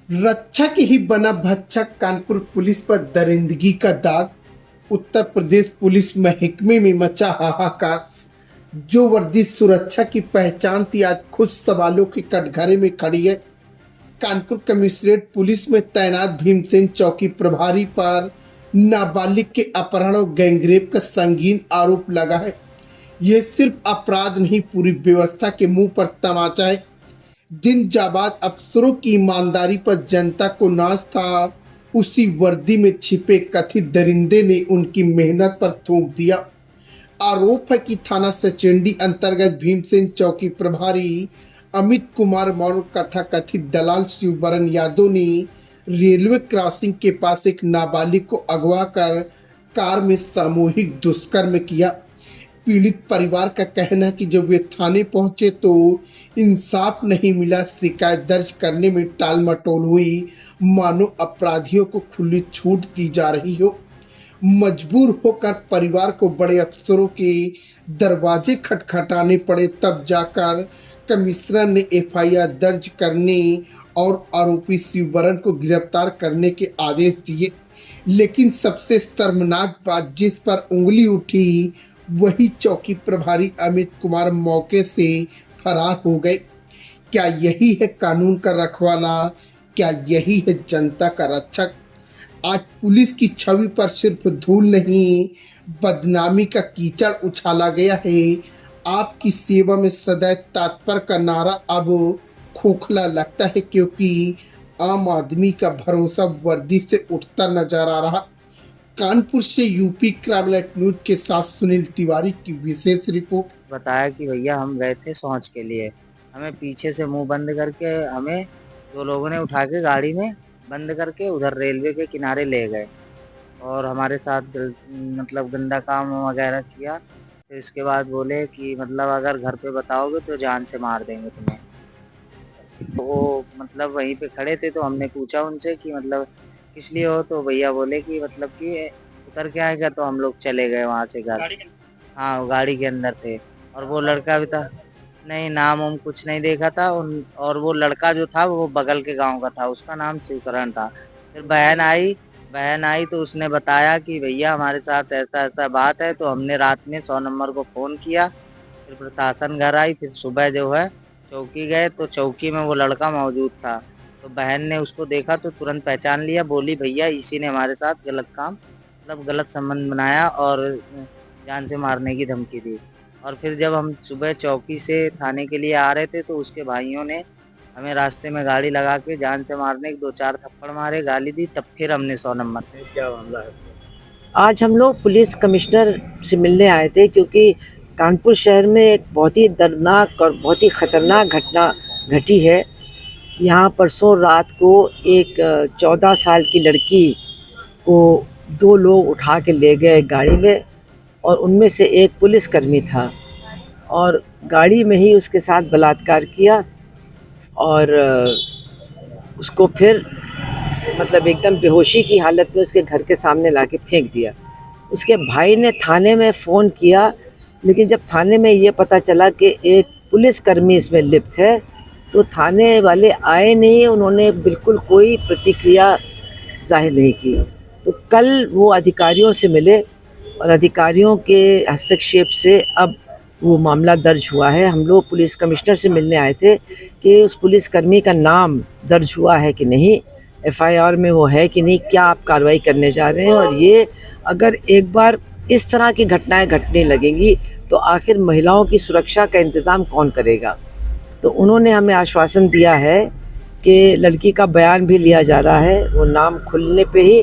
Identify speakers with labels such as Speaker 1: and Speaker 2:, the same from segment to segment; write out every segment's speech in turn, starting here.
Speaker 1: रक्षक ही बना भक्षक, कानपुर पुलिस पर दरिंदगी का दाग। उत्तर प्रदेश पुलिस महकमे में मचा हाहाकार। जो वर्दी सुरक्षा की पहचान थी, आज खुद सवालों के कटघरे में खड़ी है। कानपुर कमिश्नरेट पुलिस में तैनात भीमसेन चौकी प्रभारी पर नाबालिग के अपहरण और गैंगरेप का संगीन आरोप लगा है। यह सिर्फ अपराध नहीं, पूरी व्यवस्था के मुंह पर तमाचा है। जिन जाबाज अफसरों की ईमानदारी पर जनता को नाज था, उसी वर्दी में छिपे कथित दरिंदे ने उनकी मेहनत पर थूक दिया। आरोप है कि थाना सचेंडी अंतर्गत भीमसेन चौकी प्रभारी अमित कुमार मौर्य कथा कथित दलाल शिवबरन यादव ने रेलवे क्रॉसिंग के पास एक नाबालिग को अगवा कर कार में सामूहिक दुष्कर्म किया। पीड़ित परिवार का कहना है कि जब वे थाने पहुंचे तो इंसाफ नहीं मिला। शिकायत दर्ज करने में टाल मटोल हुई, मानो अपराधियों को खुली छूट दी जा रही हो। मजबूर होकर परिवार को बड़े अफसरों के दरवाजे खटखटाने पड़े, तब जाकर कमिश्नर ने एफआईआर दर्ज करने और आरोपी शिवबरन को गिरफ्तार करने के आदेश दिए। लेकिन सबसे शर्मनाक बात जिस पर उंगली उठी, वही चौकी प्रभारी अमित कुमार मौके से फरार हो गए। क्या यही है कानून का रखवाला? क्या यही है जनता का रक्षक? आज पुलिस की छवि पर सिर्फ धूल नहीं, बदनामी का कीचड़ उछाला गया है। आपकी सेवा में सदैव तत्पर का नारा अब खोखला लगता है, क्योंकि आम आदमी का भरोसा वर्दी से उठता नजर आ रहा। कानपुर से यूपी क्राइम न्यूज के साथ सुनील तिवारी की विशेष रिपोर्ट।
Speaker 2: बताया कि भैया हम गए थे शौच के लिए, हमें पीछे से मुंह बंद करके हमें दो लोगों ने उठा के गाड़ी में बंद करके उधर रेलवे के किनारे ले गए और हमारे साथ मतलब गंदा काम वगैरह किया। फिर इसके बाद बोले कि मतलब अगर घर पे बताओगे तो जान से मार देंगे तुम्हें। तो वो मतलब वहीं पे खड़े थे, तो हमने पूछा उनसे कि मतलब किस लिए हो, तो भैया बोले कि मतलब कि उतर के आएगा। तो हम लोग चले गए वहाँ से घर। हाँ, वो गाड़ी के अंदर थे और वो लड़का भी था। नहीं, नाम हम कुछ नहीं देखा था उन, और वो लड़का जो था वो बगल के गांव का था, उसका नाम शिवकरण था। फिर बहन आई तो उसने बताया कि भैया हमारे साथ ऐसा ऐसा बात है। तो हमने रात में 100 नंबर को फ़ोन किया। फिर प्रशासन घर आई, फिर सुबह जो है चौकी गए तो चौकी में वो लड़का मौजूद था। तो बहन ने उसको देखा तो तुरंत पहचान लिया, बोली भैया इसी ने हमारे साथ गलत काम मतलब गलत संबंध बनाया और जान से मारने की धमकी दी। और फिर जब हम सुबह चौकी से थाने के लिए आ रहे थे तो उसके भाइयों ने हमें रास्ते में गाड़ी लगा के जान से मारने के 2-4 थप्पड़ मारे, गाली दी। तब फिर हमने 100 नंबर पे। क्या मामला है?
Speaker 3: आज हम लोग पुलिस कमिश्नर से मिलने आए थे, क्योंकि कानपुर शहर में एक बहुत ही दर्दनाक और बहुत ही ख़तरनाक घटना घटी है। यहाँ परसों रात को एक 14 साल की लड़की को 2 लोग उठा के ले गए गाड़ी में, और उनमें से एक पुलिसकर्मी था और गाड़ी में ही उसके साथ बलात्कार किया और उसको फिर मतलब एकदम बेहोशी की हालत में उसके घर के सामने लाके फेंक दिया। उसके भाई ने थाने में फ़ोन किया, लेकिन जब थाने में ये पता चला कि एक पुलिसकर्मी इसमें लिप्त है, तो थाने वाले आए नहीं। उन्होंने बिल्कुल कोई प्रतिक्रिया ज़ाहिर नहीं की। तो कल वो अधिकारियों से मिले और अधिकारियों के हस्तक्षेप से अब वो मामला दर्ज हुआ है। हम लोग पुलिस कमिश्नर से मिलने आए थे कि उस पुलिसकर्मी का नाम दर्ज हुआ है कि नहीं, एफआईआर में वो है कि नहीं, क्या आप कार्रवाई करने जा रहे हैं। और ये अगर एक बार इस तरह की घटनाएं घटने लगेंगी तो आखिर महिलाओं की सुरक्षा का इंतज़ाम कौन करेगा। तो उन्होंने हमें आश्वासन दिया है कि लड़की का बयान भी लिया जा रहा है, वो नाम खुलने पे ही,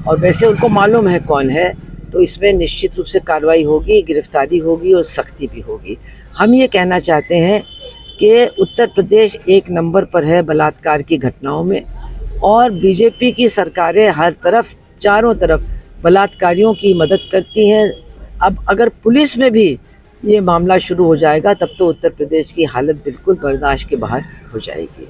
Speaker 3: और वैसे उनको मालूम है कौन है, तो इसमें निश्चित रूप से कार्रवाई होगी, गिरफ्तारी होगी और सख्ती भी होगी। हम ये कहना चाहते हैं कि उत्तर प्रदेश एक नंबर पर है बलात्कार की घटनाओं में, और बीजेपी की सरकारें हर तरफ चारों तरफ बलात्कारियों की मदद करती हैं। अब अगर पुलिस में भी ये मामला शुरू हो जाएगा तब तो उत्तर प्रदेश की हालत बिल्कुल बर्दाश्त के बाहर हो जाएगी।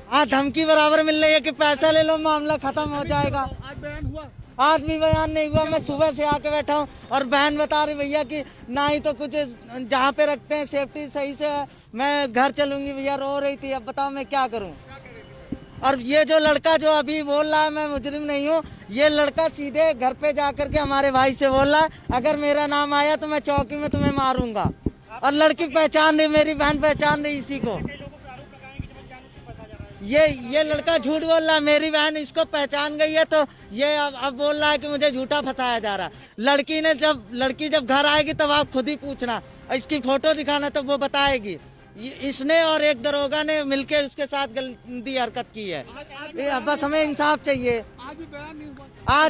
Speaker 4: हाँ, धमकी बराबर मिल रही है कि पैसा ले लो मामला खत्म हो जाएगा।
Speaker 5: आज बयान हुआ?
Speaker 4: आज भी बयान नहीं हुआ। मैं सुबह से आके बैठा हूँ और बहन बता रही भैया कि ना ही तो कुछ जहाँ पे रखते हैं सेफ्टी सही से है। मैं घर चलूंगी भैया, रो रही थी। अब बताओ मैं क्या करूँ। और ये जो लड़का जो अभी बोल रहा है मैं मुजरिम नहीं हूँ, ये लड़का सीधे घर पे जा करके हमारे भाई से बोल रहा है अगर मेरा नाम आया तो मैं चौकी में तुम्हें मारूंगा। और लड़की पहचान रही, मेरी बहन पहचान रही इसी को। ये लड़का झूठ बोल रहा है, मेरी बहन इसको पहचान गई है तो ये अब बोल रहा है कि मुझे झूठा फंसाया जा रहा है। लड़की जब घर आएगी तब आप खुद ही पूछना, इसकी फोटो दिखाना तो वो बताएगी। इसने और एक दरोगा ने मिलके उसके साथ गंदी हरकत की है। बस हमें इंसाफ चाहिए। आज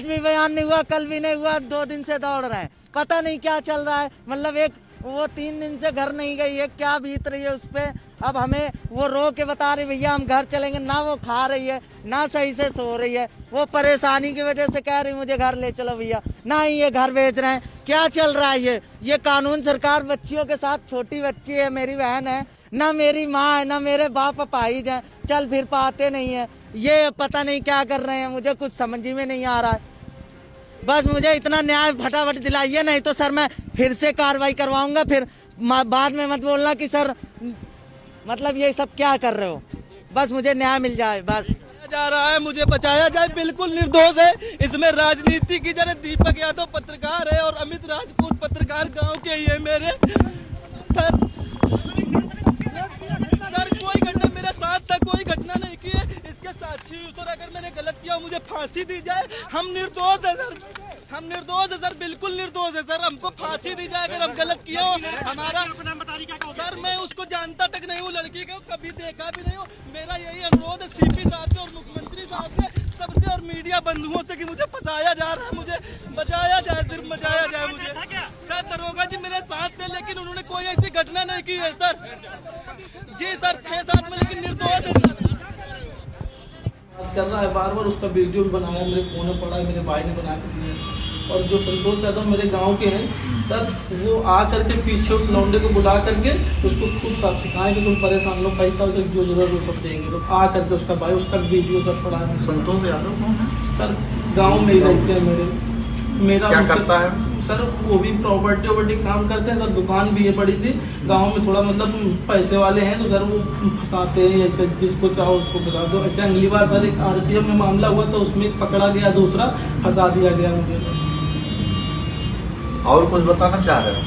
Speaker 4: भी बयान नहीं हुआ, कल भी नहीं हुआ, 2 दिन से दौड़ रहे हैं, पता नहीं क्या चल रहा है। मतलब एक वो 3 दिन से घर नहीं गई है, क्या बीत रही है उस पे। अब हमें वो रो के बता रही भैया हम घर चलेंगे, ना वो खा रही है ना सही से सो रही है। वो परेशानी की वजह से कह रही मुझे घर ले चलो भैया, ना ही ये घर भेज रहे हैं। क्या चल रहा है ये कानून सरकार बच्चियों के साथ। छोटी बच्ची है, मेरी बहन है, ना मेरी माँ है, ना मेरे बाप अपाहिज हैं, चल फिर पाते नहीं है। ये पता नहीं क्या कर रहे हैं, मुझे कुछ समझ में नहीं आ रहा है। बस मुझे इतना न्याय फटाफट दिलाइए, नहीं तो सर मैं फिर से कार्रवाई करवाऊंगा। फिर बाद में मत बोलना कि सर मतलब ये सब क्या कर रहे हो। बस मुझे न्याय मिल जाए बस।
Speaker 5: जा रहा है, मुझे बचाया जाए, बिल्कुल निर्दोष है। इसमें राजनीति की जरा दीपक यादव पत्रकार है और अमित राजपूत पत्रकार गांव के ही है मेरे। सर कोई घटना मेरे साथ था, कोई घटना नहीं की है, इसके साक्षी सर अगर मैंने गलत किया मुझे फांसी दी जाए। हम निर्दोष है सर, हम निर्दोष है सर, बिल्कुल निर्दोष है सर। हमको फांसी दी जाए अगर हम गलत किया हो। हमारा सर मैं उसको जानता तक नहीं हूँ, लड़की को कभी देखा भी नहीं हूँ। मेरा यही अनुरोध है सीपी साहब से और मुख्यमंत्री साहब से सबसे और मीडिया बंधुओं से कि मुझे फंसाया जा रहा है, मुझे बचाया जाए, सिर्फ बचाया जाए मुझे। सर दरोगा जी मेरे साथ थे लेकिन उन्होंने कोई ऐसी घटना नहीं की है सर। जी सर थे साथ में लेकिन निर्दोष है सर।
Speaker 6: कर रहा है बार बार, उसका वीडियो भी बनाया, मेरे फोन में पड़ा है, मेरे भाई ने बना कर दिया। और जो संतोष यादव मेरे गांव के हैं सर, वो आ करके पीछे उस लौंडे को बुला करके उसको खूब साफ सिखाएं कि तुम परेशान लोग पैसा जो जरूरत वो सब देंगे। तो आ करके उसका भाई, उसका वीडियो सब पड़ा है।
Speaker 7: संतोष यादव कौन है?
Speaker 6: सर गांव में ही रहते हैं मेरा
Speaker 7: क्या करता है
Speaker 6: सर? वो भी प्रॉपर्टी काम करते हैं सर, दुकान भी है बड़ी सी। गांव में थोड़ा मतलब पैसे वाले हैं तो सर वो फंसाते हैं, ऐसे जिसको चाहो उसको फंसा दो। ऐसे अगली बार सर एक RPM में मामला हुआ तो उसमें पकड़ा गया, दूसरा फंसा दिया गया मुझे।
Speaker 7: और कुछ बताना चाह रहे हो?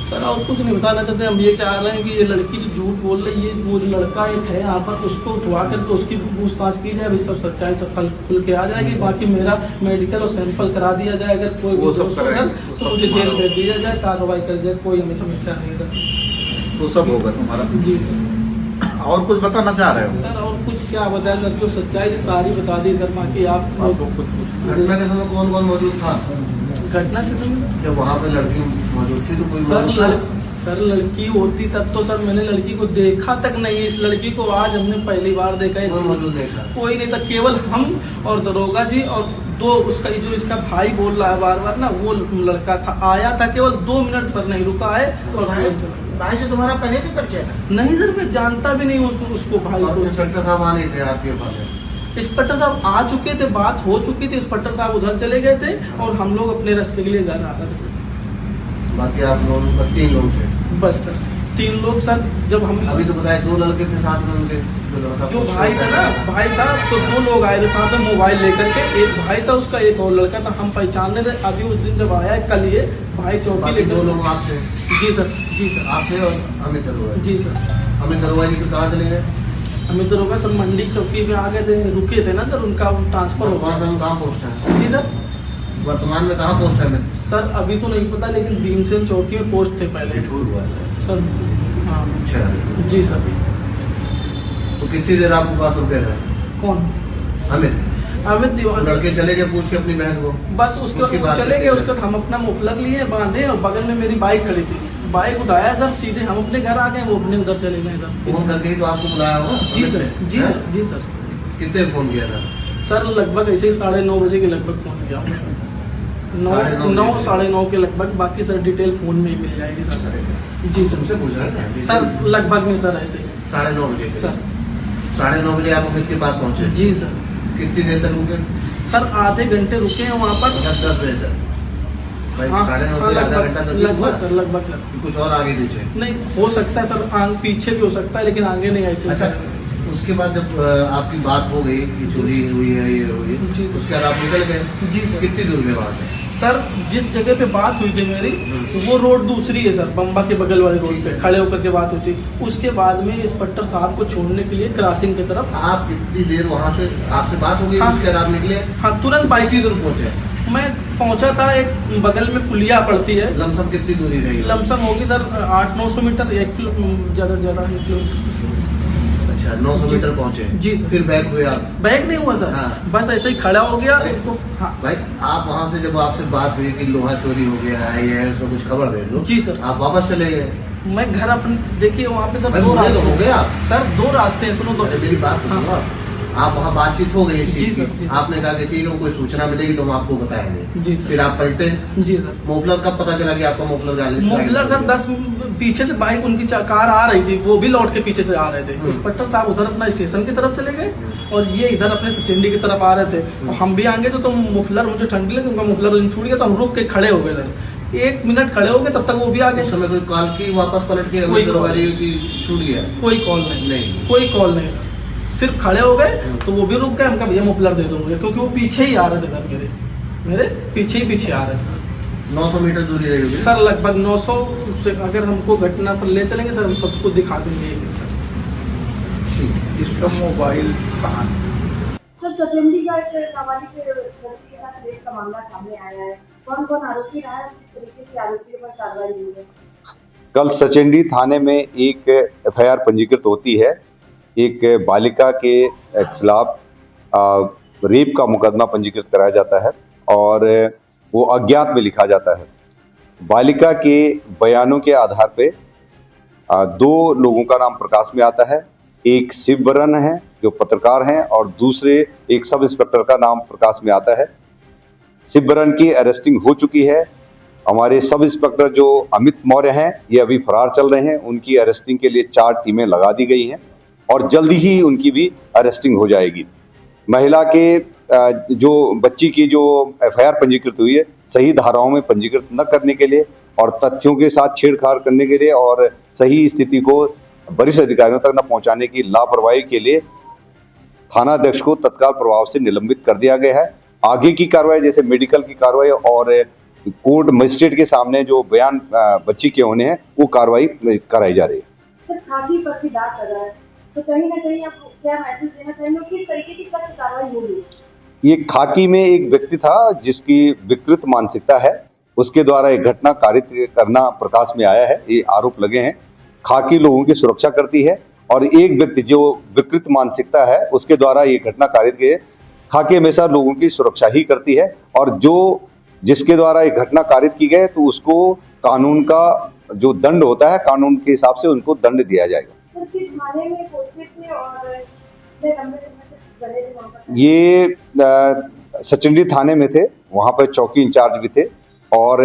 Speaker 6: सर और कुछ नहीं बताना चाहते, हम ये चाह रहे हैं कि ये लड़की जो झूठ बोल रही है, वो लड़का एक है यहाँ पर, उसको उठवा करके उसकी पूछताछ की जाए, सब सच्चाई सब खुल के आ जाएगी। बाकी मेरा मेडिकल और सैंपल करा दिया जाए, अगर कोई
Speaker 7: वो सब
Speaker 6: सर तो मुझे जेल भेज दिया जाए, कार्रवाई कर जाए, कोई हमें समस्या नहीं सर।
Speaker 7: वो सब होगा तुम्हारा?
Speaker 6: जी सर।
Speaker 7: और कुछ बताना चाह रहे हो?
Speaker 6: सर और कुछ क्या बताया सर, जो सच्चाई सारी बता दी सर। बाकी आप
Speaker 7: घटना के समय कौन कौन मौजूद था?
Speaker 6: घटना के समय
Speaker 7: जब वहाँ पे लड़की मौजूद थी तो कोई
Speaker 6: सर लड़की होती तब तो सर मैंने लड़की को देखा तक नहीं। इस लड़की को आज हमने पहली बार देखा है।
Speaker 7: मौजूद देखा?
Speaker 6: कोई नहीं था, केवल हम और दरोगा जी और 2 उसका जो इसका भाई बोल रहा है बार बार ना, वो लड़का था, आया था, केवल 2 मिनट सर नहीं रुका है। तो
Speaker 1: भाई से तुम्हारा पहले से परिचय है?
Speaker 6: नहीं सर, मैं जानता भी नहीं उसको भाई को।
Speaker 7: इंस्पेक्टर साहब आ नहीं थे आपके पास?
Speaker 6: इंस्पेक्टर साहब आ चुके थे, बात हो चुकी थी, इंस्पेक्टर साहब उधर चले गए थे और हम लोग अपने रास्ते के लिए घर आ रहे थे।
Speaker 7: बाकी आप लोग 3 लोग थे?
Speaker 6: बस सर 3 लोग सर। जब हम
Speaker 7: अभी तो बताए 2 लड़के थे साथ में उनके,
Speaker 6: जो भाई था ना, भाई था तो 2 लोग आए थे साथ में मोबाइल लेकर के। एक भाई था, उसका एक और लड़का था, हम पहचानने थे। अभी उस दिन जब आया है कल ये भाई चौकी लेकर।
Speaker 7: 2 लोग आप थे?
Speaker 6: जी सर, जी सर।
Speaker 7: आप थे और अमित दरोगा?
Speaker 6: जी सर।
Speaker 7: अमित दरोगा जी तो कहाँ चले गए?
Speaker 6: अमित दरोगा सर मंडी चौकी पे आ गए थे, रुके थे ना सर, उनका ट्रांसफर हो गया।
Speaker 7: कहाँ पोस्ट है?
Speaker 6: जी सर।
Speaker 7: वर्तमान में कहाँ पोस्ट है?
Speaker 6: सर अभी तो नहीं पता, लेकिन भीमसेन चौकी में पोस्ट थे पहले।
Speaker 7: हुआ है
Speaker 6: सर हाँ।
Speaker 7: अच्छा
Speaker 6: जी सर।
Speaker 7: तो कितनी देर आपके पास रुके रहे?
Speaker 6: कौन? अमित दीवान।
Speaker 7: लड़के चले गए पूछ के अपनी बहन को?
Speaker 6: बस उसके बाद चले गए। उसके बाद हम अपना मुफलर लिए बांधे और बगल में मेरी बाइक खड़ी थी, बाइक उठाया सर, सीधे हम अपने घर आ गए, वो अपने उधर चले गए सर।
Speaker 7: फोन करके ही तो आपको बुलाया होगा?
Speaker 6: जी सर, जी सर, जी सर।
Speaker 7: कितने फोन किया था?
Speaker 6: सर लगभग ऐसे ही 9:30 बजे के लगभग फोन किया होगा सर। 9 साढ़े 9 के लगभग। बाकी सर डिटेल फोन में ही मिल जाएगी सर। जी सर।
Speaker 7: तुमसे पूछ रहे हैं
Speaker 6: सर लगभग में सर ऐसे
Speaker 7: 9:30 बजे
Speaker 6: सर।
Speaker 7: 9:30 बजे आप अमित के पास पहुँचे?
Speaker 6: जी सर।
Speaker 7: कितनी देर तक रुके?
Speaker 6: सर आधे घंटे रुके हैं वहाँ पर।
Speaker 7: 10 बजे तक? भाई 9:30 से आधा घंटा 10
Speaker 6: लगभग सर, लगभग सर।
Speaker 7: कुछ और आगे पीछे?
Speaker 6: नहीं हो सकता है सर, आगे पीछे भी हो सकता है, लेकिन आगे नहीं ऐसे।
Speaker 7: अच्छा उसके बाद जब आपकी बात हो गई कि चोरी हुई है ये हुई है,
Speaker 6: जी सर।
Speaker 7: उसके बाद आप निकल गए।
Speaker 6: जी सर।
Speaker 7: कितनी दूर में वहाँ से?
Speaker 6: सर जिस जगह पे बात हुई थी मेरी, तो वो रोड दूसरी है सर, बम्बा के बगल वाले रोड पे खड़े होकर के बात हुई थी। उसके बाद में इंस्पेक्टर साहब को छोड़ने के लिए क्रॉसिंग की तरफ,
Speaker 7: आप कितनी देर वहाँ से आपसे बात हो गई?
Speaker 6: हाँ।
Speaker 7: उसके बाद आप निकले?
Speaker 6: हाँ तुरंत बाइक
Speaker 7: कितनी दूर पहुँचे?
Speaker 6: मैं पहुंचा था, एक बगल में पुलिया पड़ती है,
Speaker 7: लमसम कितनी दूरी रही?
Speaker 6: लमसम होगी सर 800-900 मीटर, 1 किलो ज़्यादा 1 किलोमीटर।
Speaker 7: अच्छा 900 मीटर पहुँचे।
Speaker 6: जी सर।
Speaker 7: फिर बैक हुए आप?
Speaker 6: बैग नहीं हुआ सर,
Speaker 7: हाँ।
Speaker 6: बस ऐसे ही खड़ा हो गया उनको। हाँ
Speaker 7: भाई आप वहाँ से जब आपसे बात हुई कि लोहा चोरी हो गया है ये है, उसको कुछ खबर दे दो।
Speaker 6: जी सर।
Speaker 7: आप वापस चले गए?
Speaker 6: मैं घर अपने, देखिए वहाँ पे सर
Speaker 7: भाई
Speaker 6: 2
Speaker 7: मुझे
Speaker 6: रास्ते
Speaker 7: तो हो गया आप।
Speaker 6: सर, 2 रास्ते हैं, सुनो तो।
Speaker 7: अरे मेरी बात तो सुनो आप वहाँ बातचीत हो गई इस
Speaker 6: जी
Speaker 7: चीज
Speaker 6: सर,
Speaker 7: की,
Speaker 6: जी सर।
Speaker 7: आपने कहा कि ठीक है कोई सूचना मिलेगी तो हम आपको बताएंगे।
Speaker 6: जी सर।
Speaker 7: फिर आप पलटे?
Speaker 6: जी सर।
Speaker 7: मोफलर कब पता चला कि आपका मोफलर गाड़ी?
Speaker 6: मोबिलर सर 10 पीछे से बाइक उनकी कार आ रही थी, वो भी लौट के पीछे से आ रहे थे। इंस्पेक्टर साहब उधर अपना स्टेशन की तरफ चले गए और ये इधर अपने सचिंडी की तरफ आ रहे थे। और हम भी आएंगे तो मुफलर, मुझे ठंडी लगी, उनका मुफलर छूट गया तो हम रुक के खड़े हो गए सर। 1 मिनट खड़े हो गए, तब तक वो भी आ
Speaker 7: उस
Speaker 6: गए।
Speaker 7: समय कोई कॉल की वापस पलट के
Speaker 6: कोई कॉल
Speaker 7: गाड़ी की छूट गया?
Speaker 6: कोई कॉल नहीं,
Speaker 7: नहीं।
Speaker 6: कोई कॉल नहीं सर, सिर्फ खड़े हो गए तो वो भी रुक गए। हमका भैया मुफलर दे दूंगे, क्योंकि वो पीछे ही आ रहे थे सर, मेरे पीछे आ रहे थे
Speaker 7: 900 मीटर दूरी रही होगी
Speaker 6: सर, लगभग 900 से। अगर हमको घटना पर ले चलेंगे सर, हम सबको दिखा देंगे सर।
Speaker 7: इसका मोबाइल कहाँ?
Speaker 8: सर सचिंडी का एक नाबालिग लड़की के साथ रेप का मामला सामने आया है। कौन आरोपी रहा है, किस तरीके से आरोपियों पर कार्रवाई हुई है?
Speaker 9: कल सचिंडी थाने में एक एफआईआर पंजीकृत होती है। एक बालिका के खिलाफ रेप का मुकदमा पंजीकृत कराया जाता है और वो अज्ञात में लिखा जाता है। बालिका के बयानों के आधार पे 2 लोगों का नाम प्रकाश में आता है। एक शिवबरन है जो पत्रकार हैं और दूसरे एक सब इंस्पेक्टर का नाम प्रकाश में आता है। शिवबरन की अरेस्टिंग हो चुकी है। हमारे सब इंस्पेक्टर जो अमित मौर्य हैं ये अभी फरार चल रहे हैं। उनकी अरेस्टिंग के लिए 4 टीमें लगा दी गई हैं और जल्दी ही उनकी भी अरेस्टिंग हो जाएगी। महिला के जो बच्ची की जो एफआईआर पंजीकृत हुई है सही धाराओं में पंजीकृत न करने के लिए और तथ्यों के साथ छेड़छाड़ करने के लिए और सही स्थिति को वरिष्ठ अधिकारियों तक न पहुंचाने की लापरवाही के लिए थानाध्यक्ष को तत्काल प्रभाव से निलंबित कर दिया गया है। आगे की कार्रवाई जैसे मेडिकल की कार्रवाई और कोर्ट मजिस्ट्रेट के सामने जो बयान बच्ची के होने हैं वो कार्रवाई कराई जा रही है।
Speaker 8: सर खाकी पर भी दाग लगा है, तो कहीं ना कहीं आप क्या मैसेज देना चाहेंगे, किस तरीके की सख्त कार्रवाई होगी?
Speaker 9: ये खाकी में एक व्यक्ति था जिसकी विकृत मानसिकता है, उसके द्वारा एक घटना कारित करना प्रकाश में आया है। ये आरोप लगे हैं। खाकी लोगों की सुरक्षा करती है और एक व्यक्ति जो विकृत मानसिकता है उसके द्वारा ये घटना कारित की है। खाकी हमेशा लोगों की सुरक्षा ही करती है और जिसके द्वारा ये घटना कारित की गई तो उसको कानून का जो दंड होता है कानून के हिसाब से उनको दंड दिया जाएगा।
Speaker 8: सर किस थाने में पोस्टेड थे और कितने लंबे समय से बने थे वहाँ पर?
Speaker 9: ये सचिंडी थाने में थे, वहाँ पर चौकी इंचार्ज भी थे और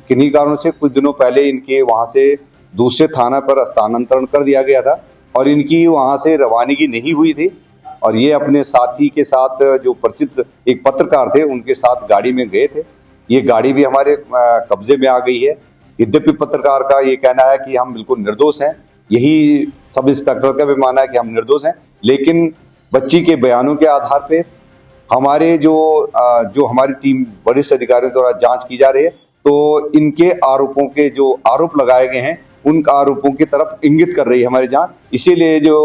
Speaker 9: किन्हीं कारणों से कुछ दिनों पहले इनके वहाँ से दूसरे थाना पर स्थानांतरण कर दिया गया था और इनकी वहाँ से रवानगी नहीं हुई थी और ये अपने साथी के साथ जो परिचित एक पत्रकार थे उनके साथ गाड़ी में गए थे। ये गाड़ी भी हमारे कब्जे में आ गई है। यद्यपि पत्रकार का ये कहना है कि हम बिल्कुल निर्दोष हैं, यही सब इंस्पेक्टर का भी मानना है कि हम निर्दोष हैं, लेकिन बच्ची के बयानों के आधार पे हमारे जो हमारी टीम वरिष्ठ अधिकारियों द्वारा जांच की जा रही है तो इनके आरोपों के जो आरोप लगाए गए हैं उन आरोपों की तरफ इंगित कर रही है हमारी जांच। इसीलिए जो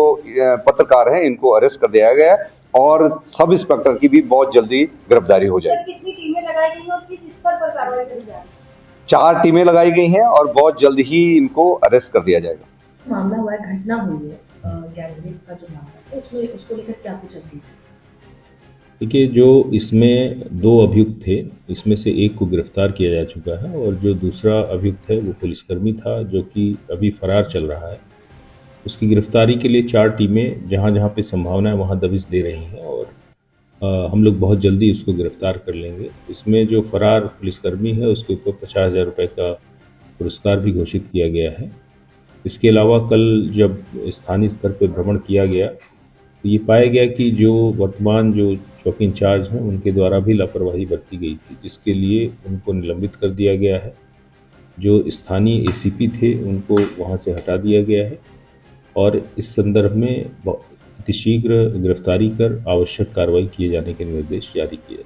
Speaker 9: पत्रकार हैं इनको अरेस्ट कर दिया गया है और सब इंस्पेक्टर की भी बहुत जल्दी गिरफ्तारी हो जाएगी।
Speaker 8: कितनी टीमें लगाई गई और किस स्तर पर कार्रवाई करी जा रही है?
Speaker 9: 4 टीमें लगाई गई हैं और बहुत जल्द ही इनको अरेस्ट कर दिया जाएगा।
Speaker 10: मामला हुआ है, घटना हुई है गैंगरेप का जो मामला है उसमें उसको लेकर क्या कुछ अपडेट है?
Speaker 11: देखिए, जो इसमें 2 अभियुक्त थे, इसमें से एक को गिरफ्तार किया जा चुका है और जो दूसरा अभियुक्त है वो पुलिसकर्मी था जो कि अभी फरार चल रहा है। उसकी गिरफ्तारी के लिए 4 टीमें जहाँ जहाँ पे संभावना है वहाँ दबिश दे रही हैं और हम लोग बहुत जल्दी उसको गिरफ्तार कर लेंगे। इसमें जो फरार पुलिसकर्मी है उसके ऊपर 50,000 रुपये का पुरस्कार भी घोषित किया गया है। इसके अलावा कल जब स्थानीय स्तर पर भ्रमण किया गया तो ये पाया गया कि जो वर्तमान जो चौकी इंचार्ज हैं उनके द्वारा भी लापरवाही बरती गई थी, जिसके लिए उनको निलंबित कर दिया गया है। जो स्थानीय एसीपी थे उनको वहाँ से हटा दिया गया है और इस संदर्भ में अतिशीघ्र गिरफ्तारी कर आवश्यक कार्रवाई किए जाने के निर्देश जारी किए।